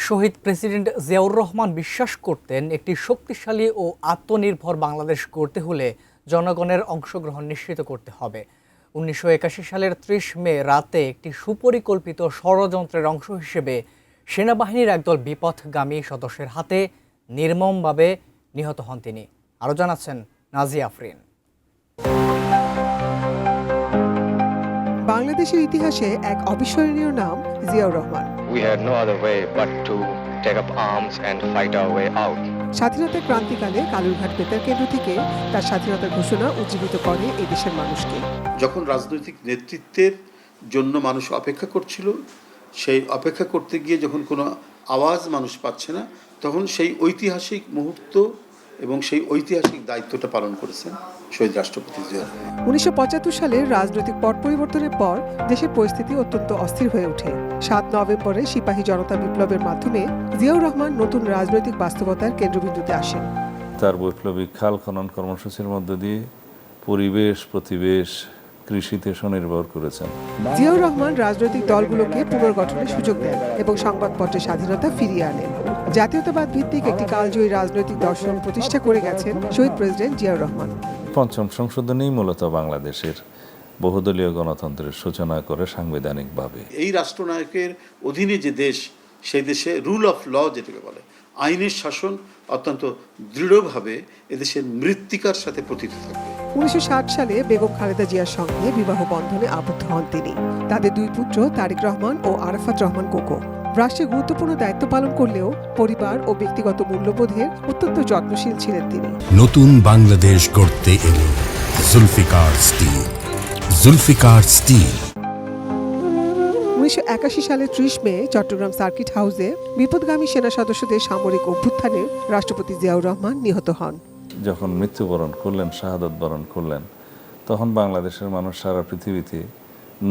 শহীদ president Ziaur Rahman বিশ্বাস করতেন, একটি শক্তিশালী ও আত্মনির্ভর বাংলাদেশ গড়তে হলে জনগণের অংশগ্রহণ নিশ্চিত করতে হবে। 1981 সালের 30 মে রাতে একটি সুপরিকল্পিত ষড়যন্ত্রের অংশ হিসেবে সেনাবাহিনীর একদল বিপথগামী সদস্যের হাতে নির্মমভাবে নিহত হন তিনি। আরও জানাচ্ছেন নাজিয়া আফরিন। বাংলাদেশের ইতিহাসে এক অবিস্মরণীয় নাম Ziaur Rahman. We had no other way but to take up arms and fight our way out. স্বাধীনতার ক্রান্তিকালে কালুরঘাট বেতার কেন্দ্র থেকে তার স্বাধীনতার ঘোষণা উজ্জীবিত করে এই দেশের মানুষকে। যখন রাজনৈতিক নেতৃত্বের জন্য মানুষ অপেক্ষা করছিল, সেই অপেক্ষা করতে গিয়ে যখন কোনো আওয়াজ মানুষ পাচ্ছে না, তখন সেই ঐতিহাসিক মুহূর্ত এবং সেই ঐতিহাসিক দায়িত্বটা পালন করেছেন শহীদ রাষ্ট্রপতি জিয়া রহমান। 1975 সালের রাজনৈতিক পট পরিবর্তনের পর দেশের পরিস্থিতি অত্যন্ত অস্থির হয়ে ওঠে। 7 নভেম্বরে সিপাহী জনতা বিপ্লবের মাধ্যমে জিয়াউর রহমান নতুন রাজনৈতিক বাস্তবতার কেন্দ্রবিন্দুতে আসেন। তার বৈপ্লবিক খাল খনন কর্মসূচির মধ্য দিয়ে পরিবেশ, প্রতিবেশ, কৃষিতে স্বনির্ভর করেছেন। জিয়াউর রহমান রাজনৈতিক দলগুলোকে পুনর্গঠনের সুযোগ দেন এবং সংবাদপত্রের স্বাধীনতা ফিরিয়ে আনেন। জাতীয়তাবাদ ভিত্তিক একটি কালজয়ী রাজনৈতিক দর্শন প্রতিষ্ঠা করে গেছেন শহীদ প্রেসিডেন্ট জিয়াউর রহমান। পঞ্চম সংশোধনীই মূলত বাংলাদেশের বহুদলীয় গণতন্ত্রের সূচনা করে সাংবিধানিকভাবে। এই রাষ্ট্রনায়কের অধীনে যে দেশ, সেই দেশে রুল অফ ল যেটাকে বলে, আইনের শাসন অত্যন্ত দৃঢ়ভাবে এদেশের মৃত্তিকার সাথে পতিত থাকবে। 1960 সালে বেগম খালেদা জিয়ার সঙ্গে বিবাহ বন্ধনে আবদ্ধ হন তিনি। তাদের 2 পুত্র তারেক রহমান ও আরাফাত রহমান কোকো। রাষ্ট্রে গুরুত্বপূর্ণ দায়িত্ব পালন করলেও পরিবার ও ব্যক্তিগত মূল্যবোধের অত্যন্ত যত্নশীল ছিলেন তিনি। নতুন বাংলাদেশ গড়তে এলো জুলফিকার স্টিল। জুলফিকার স্টিল। 1981 সালের 30 মে চট্টগ্রাম সার্কিট হাউসে বিপদগামী সেনা সদস্যদের সামরিক অভ্যুত্থানে রাষ্ট্রপতি জিয়াউর রহমান নিহত হন। যখন মৃত্যুবরণ করলেন, শাহাদত বরণ করলেন, তখন বাংলাদেশের মানুষ সারা পৃথিবীতে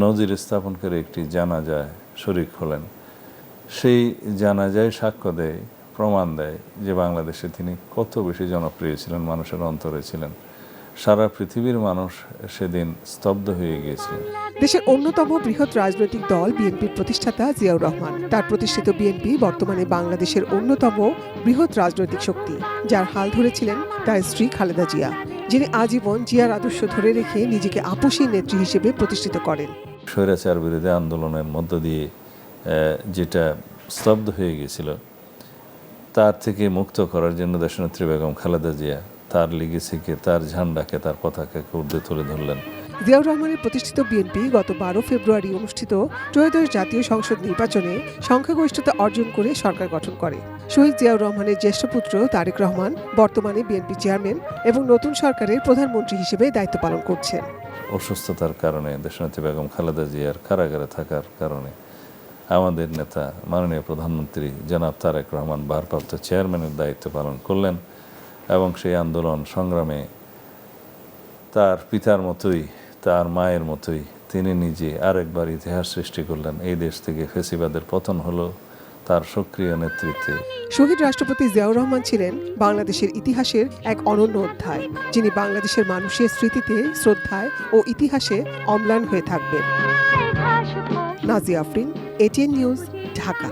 নজির স্থাপন করে একটি জানাজায় শরিক হলেন। সেই জানাজায় সাক্ষ্য দেয়, প্রমাণ দেয় যে বাংলাদেশে তিনি কত বেশি জনপ্রিয় ছিলেন, মানুষের অন্তরে ছিলেন। সারা পৃথিবীর মানুষ সেদিন স্তব্ধ হয়ে গিয়েছিলেন। দেশের অন্যতম বৃহৎ রাজনৈতিক দল বিএনপির প্রতিষ্ঠাতা জিয়াউর রহমান। তার প্রতিষ্ঠিত বিএনপি বর্তমানে বাংলাদেশের অন্যতম বৃহৎ রাজনৈতিক শক্তি, যার হাল ধরেছিলেন তার স্ত্রী খালেদা জিয়া, যিনি আজীবন জিয়ার আদর্শ ধরে রেখে নিজেকে আপসী নেত্রী হিসেবে প্রতিষ্ঠিত করেন। স্বৈরাচার বিরোধী আন্দোলনের মধ্য দিয়ে যেটা স্তব্ধ হয়ে গিয়েছিল, তার থেকে মুক্ত করার জন্য দেশনেত্রী বেগম খালেদা জিয়া তার লিগেসিকে, তার ঝান্ডাকে, তার পতাকাকে ঊর্ধ্বে তুলে ধরলেন। জিয়াউর রহমানের প্রতিষ্ঠিত বিএনপি গত 12 ফেব্রুয়ারি অনুষ্ঠিত ত্রয়োদশ জাতীয় সংসদ নির্বাচনে সংখ্যাগরিষ্ঠতা অর্জন করে সরকার গঠন করে। শহীদ জিয়াউর রহমানের জ্যেষ্ঠ পুত্র তারেক রহমান বর্তমানে বিএনপি চেয়ারম্যান এবং নতুন সরকারের প্রধানমন্ত্রী হিসেবে দায়িত্ব পালন করছেন। অসুস্থতার কারণে দেশনেত্রী বেগম খালেদা জিয়ার কারাগারে থাকার কারণে আমাদের নেতা মাননীয় প্রধানমন্ত্রী জনাব তারেক রহমান ভারপ্রাপ্ত চেয়ারম্যানের দায়িত্ব পালন করলেন এবং সেই আন্দোলন সংগ্রামে তার পিতার মতোই, তার মায়ের মতোই তিনি নিজে আরেকবার ইতিহাস সৃষ্টি করলেন। এই দেশ থেকে ফ্যাসিবাদের পতন হলো তার সক্রিয় নেতৃত্বে। শহীদ রাষ্ট্রপতি জিয়াউর রহমান ছিলেন বাংলাদেশের ইতিহাসের এক অনন্য অধ্যায়, যিনি বাংলাদেশের মানুষের স্মৃতিতে, শ্রদ্ধায় ও ইতিহাসে অম্লান হয়ে থাকবেন। Nazia Afrin, ATN news, Dhaka.